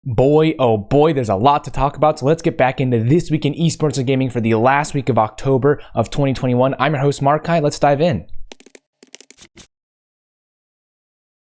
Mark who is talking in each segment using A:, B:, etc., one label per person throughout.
A: Boy, oh boy, there's a lot to talk about, so let's get back into this week in esports and gaming for the last week of October of 2021. I'm your host, 𝗠𝗿. Let's dive in.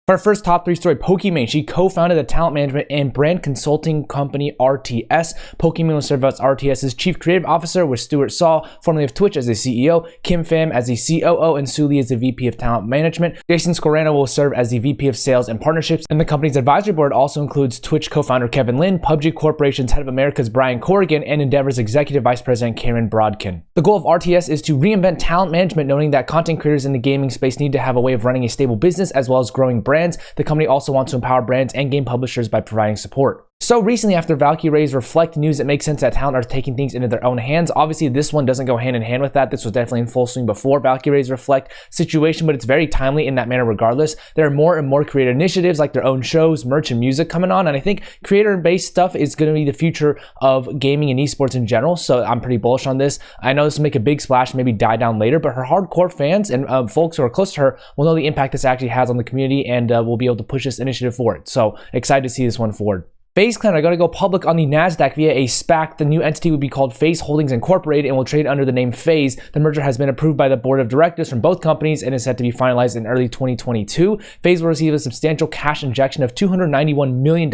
A: For our first top 3 story, Pokimane. She co-founded the talent management and brand consulting company RTS. Pokimane will serve as RTS's chief creative officer, with 𝗠𝗿, formerly of Twitch, as the CEO, Kim Pham as the COO, and Su Lee as the VP of talent management. Jason Scorano will serve as the VP of sales and partnerships, and the company's advisory board also includes Twitch co-founder Kevin Lin, PUBG Corporation's head of Americas Brian Corrigan, and Endeavor's executive vice president Karen Brodkin. The goal of RTS is to reinvent talent management, noting that content creators in the gaming space need to have a way of running a stable business as well as growing brands. The company also wants to empower brands and game publishers by providing support. So recently, after 𝗠𝗿 Reflect news, it makes sense that talent are taking things into their own hands. Obviously, this one doesn't go hand in hand with that. This was definitely in full swing before 𝗠𝗿 Reflect situation, but it's very timely in that manner regardless. There are more and more creator initiatives like their own shows, merch, and music coming on, and I think creator-based stuff is going to be the future of gaming and esports in general, so I'm pretty bullish on this. I know this will make a big splash, maybe die down later, but her hardcore fans and folks who are close to her will know the impact this actually has on the community, and will be able to push this initiative forward. So excited to see this one forward. FaZe Clan are going to go public on the NASDAQ via a SPAC. The new entity would be called FaZe Holdings Incorporated and will trade under the name FaZe. The merger has been approved by the board of directors from both companies and is set to be finalized in early 2022. FaZe will receive a substantial cash injection of $291 million,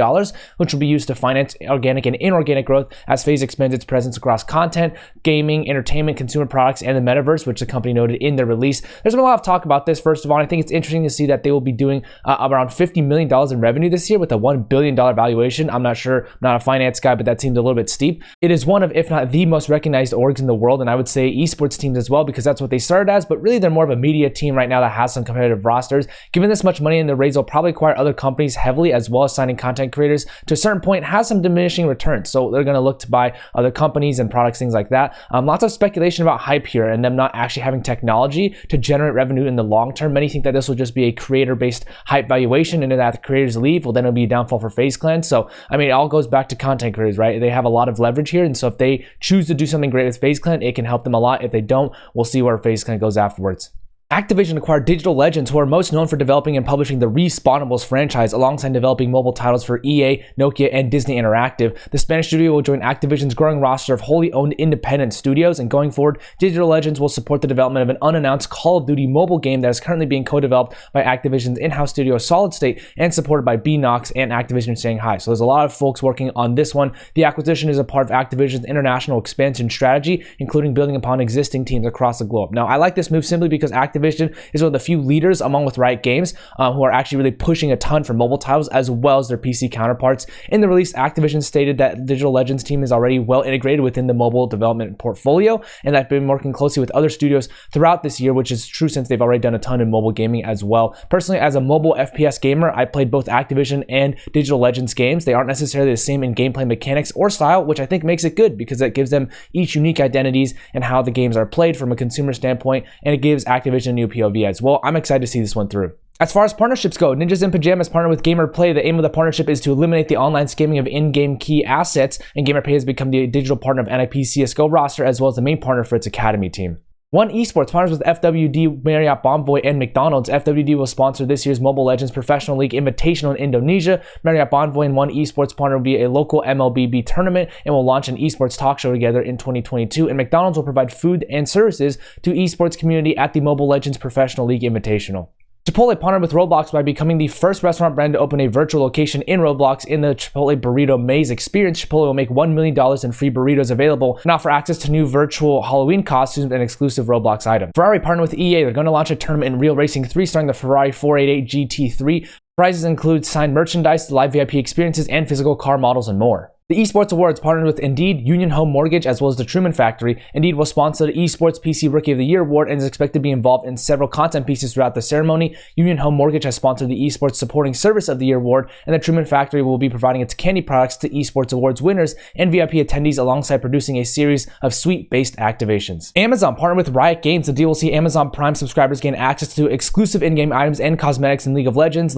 A: which will be used to finance organic and inorganic growth as FaZe expands its presence across content, gaming, entertainment, consumer products, and the metaverse, which the company noted in their release. There's been a lot of talk about this. First of all, I think it's interesting to see that they will be doing around $50 million in revenue this year with a $1 billion valuation. I'm not sure, I'm not a finance guy, but that seems a little bit steep. It is one of, if not the most recognized orgs in the world, and I would say esports teams as well, because that's what they started as, but really they're more of a media team right now that has some competitive rosters. Given this much money in the raise, they'll probably acquire other companies heavily, as well as signing content creators. To a certain point, has some diminishing returns, so they're going to look to buy other companies and products, things like that. Lots of speculation about hype here and them not actually having technology to generate revenue in the long term. Many think that this will just be a creator-based hype valuation, and if that the creators leave, well, then it'll be a downfall for FaZe Clan. So, I mean, it all goes back to content creators, right? They have a lot of leverage here, and so if they choose to do something great with FaZe Clan, it can help them a lot. If they don't, we'll see where FaZe Clan goes afterwards. Activision acquired Digital Legends, who are most known for developing and publishing the Respawnables franchise, alongside developing mobile titles for EA, Nokia, and Disney Interactive. The Spanish studio will join Activision's growing roster of wholly owned independent studios, and going forward, Digital Legends will support the development of an unannounced Call of Duty mobile game that is currently being co-developed by Activision's in-house studio Solid State and supported by Beenox and Activision Shanghai. So there's a lot of folks working on this one. The acquisition is a part of Activision's international expansion strategy, including building upon existing teams across the globe. Now, I like this move simply because Activision is one of the few leaders, along with Riot Games, who are actually really pushing a ton for mobile titles as well as their PC counterparts. In the release, Activision stated that Digital Legends team is already well integrated within the mobile development portfolio, and they've been working closely with other studios throughout this year, which is true since they've already done a ton in mobile gaming as well. Personally, as a mobile FPS gamer, I played both Activision and Digital Legends games. They aren't necessarily the same in gameplay mechanics or style, which I think makes it good because it gives them each unique identities and how the games are played from a consumer standpoint, and it gives Activision a new POV as well. I'm excited to see this one through. As far as partnerships go, Ninjas in Pajamas partnered with GamerPlay. The aim of the partnership is to eliminate the online skimming of in-game key assets, and GamerPlay has become the digital partner of NIP's CSGO roster, as well as the main partner for its academy team. Esports partners with FWD, Marriott Bonvoy, and McDonald's. FWD will sponsor this year's Mobile Legends Professional League Invitational in Indonesia. Marriott Bonvoy and Esports partner via a local MLBB tournament and will launch an esports talk show together in 2022. And McDonald's will provide food and services to esports community at the Mobile Legends Professional League Invitational. Chipotle partnered with Roblox by becoming the first restaurant brand to open a virtual location in Roblox. In the Chipotle Burrito Maze experience, Chipotle will make $1 million in free burritos available and offer access to new virtual Halloween costumes and exclusive Roblox items. Ferrari partnered with EA. They're going to launch a tournament in Real Racing 3 starring the Ferrari 488 GT3. Prizes include signed merchandise, live VIP experiences, and physical car models, and more. The Esports Awards partnered with Indeed, Union Home Mortgage, as well as the Truman Factory. Indeed will sponsor the Esports PC Rookie of the Year Award and is expected to be involved in several content pieces throughout the ceremony. Union Home Mortgage has sponsored the Esports Supporting Service of the Year Award, and the Truman Factory will be providing its candy products to Esports Awards winners and VIP attendees, alongside producing a series of suite-based activations. Amazon partnered with Riot Games. The deal will see Amazon Prime subscribers gain access to exclusive in-game items and cosmetics in League of Legends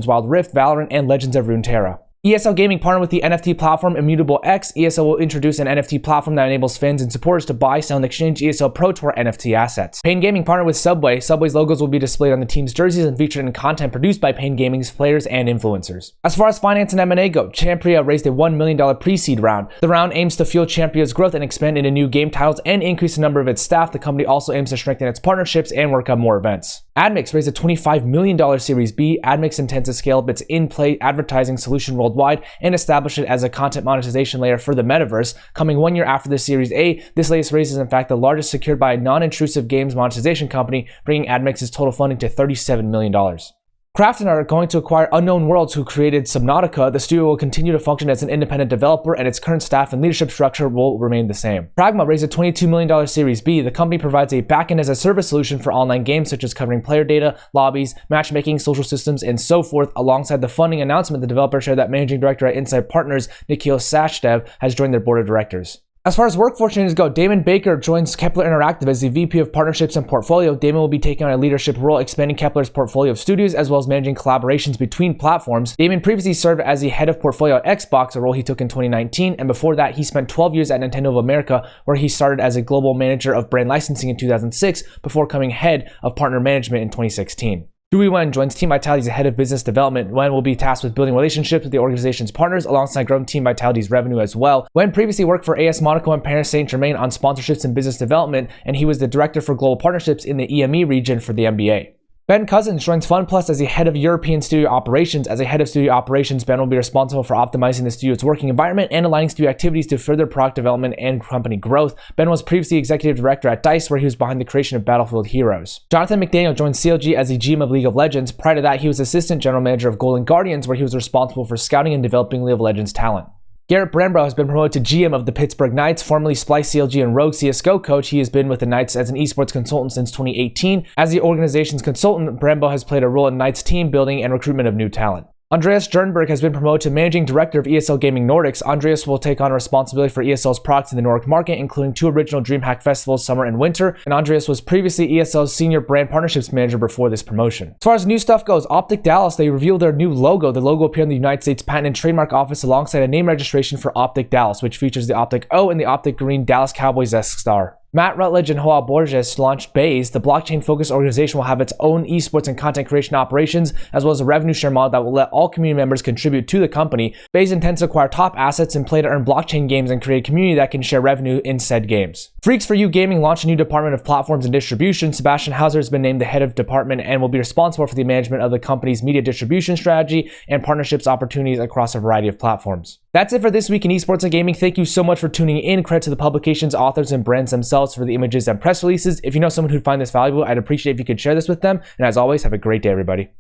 A: Wild Rift, Valorant, and Legends of Runeterra. ESL Gaming partnered with the NFT platform 𝗠𝗿𝗶. ESL will introduce an NFT platform that enables fans and supporters to buy, sell, and exchange ESL Pro Tour NFT assets. Pain Gaming partnered with Subway. Subway's logos will be displayed on the team's jerseys and featured in content produced by Pain Gaming's players and influencers. As far as finance and M&A go, Champria raised a $1 million pre-seed round. The round aims to fuel Champria's growth and expand into new game titles and increase the number of its staff. The company also aims to strengthen its partnerships and work on more events. Admix raised a $25 million Series B. Admix intends to scale up its in-play advertising solution worldwide and establish it as a content monetization layer for the metaverse. Coming 1 year after the Series A, this latest raise is in fact the largest secured by a non-intrusive games monetization company, bringing Admix's total funding to $37 million. Krafton are going to acquire Unknown Worlds, who created Subnautica. The studio will continue to function as an independent developer, and its current staff and leadership structure will remain the same. Pragma raised a $22 million Series B. The company provides a backend as a service solution for online games, such as covering player data, lobbies, matchmaking, social systems, and so forth. Alongside the funding announcement, the developer shared that managing director at Inside Partners, Nikhil Sachdev, has joined their board of directors. As far as workforce changes go, Damon Baker joins Kepler Interactive as the VP of Partnerships and Portfolio. Damon will be taking on a leadership role, expanding Kepler's portfolio of studios, as well as managing collaborations between platforms. Damon previously served as the head of portfolio at Xbox, a role he took in 2019, and before that, he spent 12 years at Nintendo of America, where he started as a global manager of brand licensing in 2006, before becoming head of partner management in 2016. TWIEG joins Team Vitality as the head of business development. Wen will be tasked with building relationships with the organization's partners alongside growing Team Vitality's revenue as well. Wen previously worked for AS Monaco and Paris Saint-Germain on sponsorships and business development, and he was the director for global partnerships in the EME region for the NBA. Ben Cousins joins Fundplus as the head of European studio operations. As a head of studio operations, Ben will be responsible for optimizing the studio's working environment and aligning studio activities to further product development and company growth. Ben was previously executive director at DICE, where he was behind the creation of Battlefield Heroes. Jonathan McDaniel joined CLG as the GM of League of Legends. Prior to that, he was assistant general manager of Golden Guardians, where he was responsible for scouting and developing League of Legends talent. Garrett Brambrough has been promoted to GM of the Pittsburgh Knights, formerly Splice CLG and Rogue CSGO coach. He has been with the Knights as an esports consultant since 2018. As the organization's consultant, Brambrough has played a role in Knights team building and recruitment of new talent. Andreas Sternberg has been promoted to Managing Director of ESL Gaming Nordics. Andreas will take on responsibility for ESL's products in the Nordic market, including 2 original DreamHack festivals, summer and winter, and Andreas was previously ESL's Senior Brand Partnerships Manager before this promotion. As far as new stuff goes, Optic Dallas, they revealed their new logo. The logo appeared in the United States Patent and Trademark Office alongside a name registration for Optic Dallas, which features the Optic O and the Optic Green Dallas Cowboys-esque star. Matt Rutledge and Joao Borges launched FaZe. The blockchain-focused organization will have its own esports and content creation operations, as well as a revenue share model that will let all community members contribute to the company. FaZe intends to acquire top assets and play to earn blockchain games and create a community that can share revenue in said games. Freaks for You Gaming launched a new department of platforms and distribution. Sebastian Hauser has been named the head of department and will be responsible for the management of the company's media distribution strategy and partnerships opportunities across a variety of platforms. That's it for this week in esports and gaming. Thank you so much for tuning in. Credit to the publications, authors, and brands themselves for the images and press releases. If you know someone who'd find this valuable, I'd appreciate if you could share this with them. And as always, have a great day, everybody.